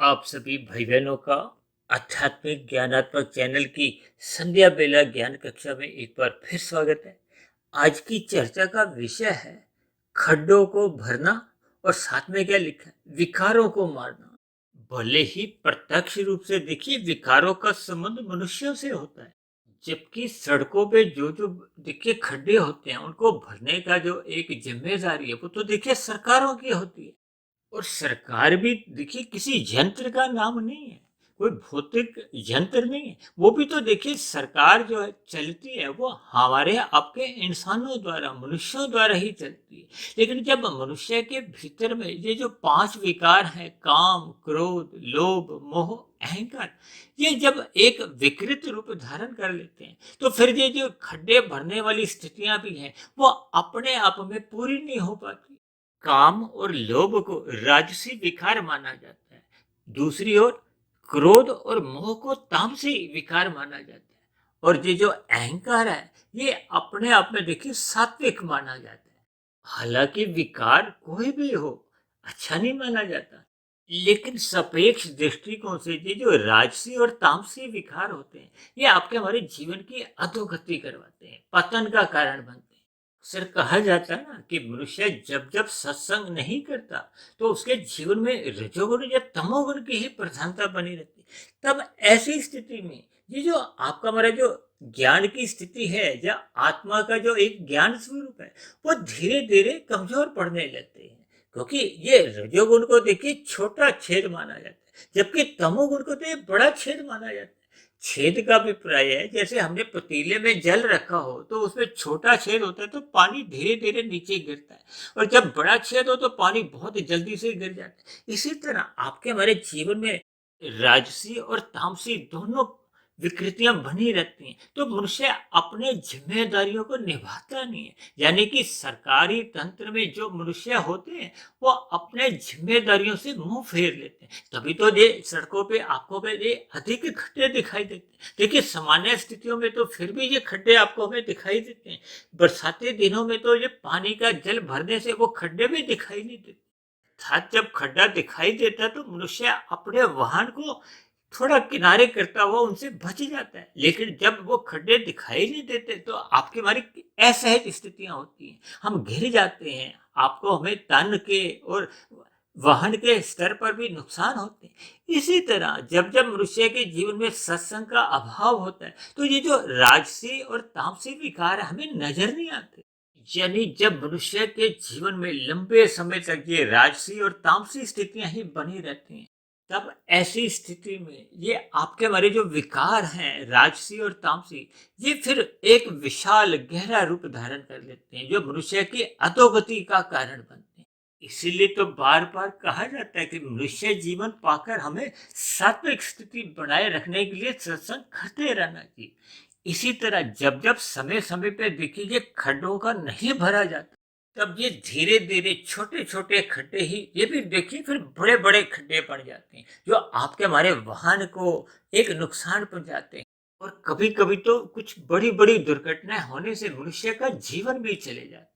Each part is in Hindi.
आप सभी भाई बहनों का आध्यात्मिक ज्ञानात्मक चैनल की संध्या बेला ज्ञान कक्षा में एक बार फिर स्वागत है। आज की चर्चा का विषय है खड्डों को भरना और साथ में क्या लिखा है, विकारों को मारना। भले ही प्रत्यक्ष रूप से देखिए विकारों का संबंध मनुष्यों से होता है, जबकि सड़कों पे जो जो देखिए खड्डे होते हैं उनको भरने का जो एक जिम्मेदारी है वो तो देखिए सरकारों की होती है। और सरकार भी देखिए किसी यंत्र का नाम नहीं है, कोई भौतिक यंत्र नहीं है। वो भी तो देखिए सरकार जो है चलती है वो हमारे आपके इंसानों द्वारा, मनुष्यों द्वारा ही चलती है। लेकिन जब मनुष्य के भीतर में ये जो 5 विकार हैं, काम, क्रोध, लोभ, मोह, अहंकार, ये जब एक विकृत रूप धारण कर लेते हैं तो फिर ये जो खड्डे भरने वाली स्थितियां भी हैं वो अपने आप में पूरी नहीं हो पाती। काम और लोभ को राजसी विकार माना जाता है। दूसरी ओर क्रोध और मोह को तामसी विकार माना जाता है। और ये जो अहंकार है ये अपने आप में देखिए सात्विक माना जाता है। हालांकि विकार कोई भी हो अच्छा नहीं माना जाता, लेकिन सापेक्ष दृष्टिकोण से ये जो राजसी और तामसी विकार होते हैं ये आपके हमारे जीवन की अधोगति करवाते हैं, पतन का कारण बनते हैं। सर कहा जाता है ना कि मनुष्य जब जब सत्संग नहीं करता तो उसके जीवन में रजोगुण या तमोगुण की ही प्रधानता बनी रहती है। तब ऐसी स्थिति में ये जो आपका हमारा जो ज्ञान की स्थिति है या आत्मा का जो एक ज्ञान स्वरूप है वो धीरे धीरे कमजोर पड़ने लगते हैं, क्योंकि ये रजोगुण को देखिए छोटा छेद माना जाता है, जबकि तमोगुण को तो ये बड़ा छेद माना जाता है। छेद का अभिप्राय है जैसे हमने पतीले में जल रखा हो तो उसमें छोटा छेद होता है तो पानी धीरे धीरे नीचे गिरता है, और जब बड़ा छेद हो तो पानी बहुत जल्दी से गिर जाता है। इसी तरह आपके हमारे जीवन में राजसी और तामसी दोनों विकृतियां बनी रहती हैं तो मनुष्य अपने जिम्मेदारियों को निभाता नहीं है। यानी कि सरकारी तंत्र में जो मनुष्य होते हैं वो अपने जिम्मेदारियों से मुंह फेर लेते हैं, तभी तो ये सड़कों पे आपको पे ये अधिक खड्डे दिखाई देते हैं। देखिए सामान्य स्थितियों में तो फिर भी ये खड्डे आपको हमें दिखाई देते हैं, बरसाती दिनों में तो ये पानी का जल भरने से वो खड्डे भी दिखाई नहीं देते। था जब खड्डा दिखाई देता तो मनुष्य अपने वाहन को थोड़ा किनारे करता हुआ उनसे बच जाता है, लेकिन जब वो खड्डे दिखाई नहीं देते तो आपकी हमारी असहज स्थितियां होती हैं, हम घिर जाते हैं, आपको हमें तन के और वाहन के स्तर पर भी नुकसान होते हैं। इसी तरह जब जब मनुष्य के जीवन में सत्संग का अभाव होता है तो ये जो राजसी और तामसी विकार हमें नजर नहीं आते। यानी जब मनुष्य के जीवन में लंबे समय तक ये राजसी और तामसी स्थितियां ही बनी रहती हैं, तब ऐसी स्थिति में ये आपके हमारे जो विकार हैं राजसी और तामसी, ये फिर एक विशाल गहरा रूप धारण कर लेते हैं जो मनुष्य की अधोगति का कारण बनते हैं। इसीलिए तो बार बार कहा जाता है कि मनुष्य जीवन पाकर हमें सात्विक स्थिति बनाए रखने के लिए सत्संग करते रहना चाहिए। इसी तरह जब जब समय समय पे देखिए खड्डों का नहीं भरा जाता तब ये धीरे धीरे छोटे छोटे खड्डे ही ये भी देखिए फिर बड़े बड़े खड्डे पड़ जाते हैं जो आपके हमारे वाहन को एक नुकसान पहुंचाते हैं। और कभी कभी तो कुछ बड़ी बड़ी दुर्घटनाएं होने से मनुष्य का जीवन भी चले जाता है।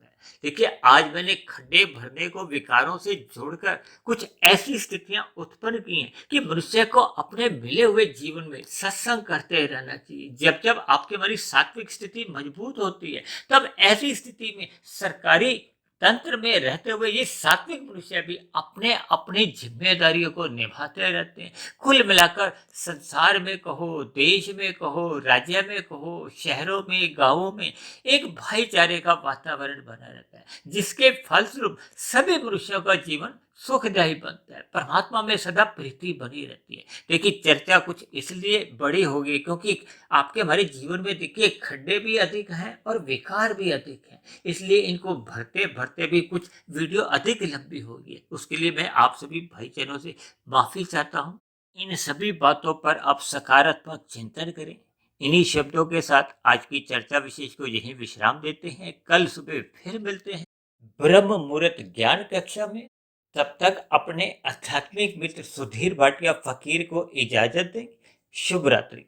देखिए आज मैंने खड्डे भरने को विकारों से जोड़कर कुछ ऐसी स्थितियां उत्पन्न की हैं कि मनुष्य को अपने मिले हुए जीवन में सत्संग करते रहना चाहिए। जब जब आपकी हमारी सात्विक स्थिति मजबूत होती है तब ऐसी स्थिति में सरकारी तंत्र में रहते हुए ये सात्विक मनुष्य भी अपने अपनी जिम्मेदारियों को निभाते रहते हैं। कुल मिलाकर संसार में कहो, देश में कहो, राज्य में कहो, शहरों में, गांवों में एक भाईचारे का वातावरण बना रहता है, जिसके फलस्वरूप सभी मनुष्यों का जीवन सुखदायी बनता है, परमात्मा में सदा प्रीति बनी रहती है। देखिए चर्चा कुछ इसलिए बड़ी होगी क्योंकि आपके हमारे जीवन में देखिए खड्डे भी अधिक हैं और विकार भी अधिक हैं, इसलिए इनको भरते भरते भी कुछ वीडियो अधिक लंबी होगी। उसके लिए मैं आप सभी भाई बहनों से माफी चाहता हूँ। इन सभी बातों पर आप सकारात्मक चिंतन करें। इन्हीं शब्दों के साथ आज की चर्चा विशेष को यहीं विश्राम देते हैं। कल सुबह फिर मिलते हैं ब्रह्म मुहूर्त ज्ञान कक्षा में। तब तक अपने आध्यात्मिक मित्र सुधीर भाटिया फकीर को इजाजत दें। शुभ रात्रि।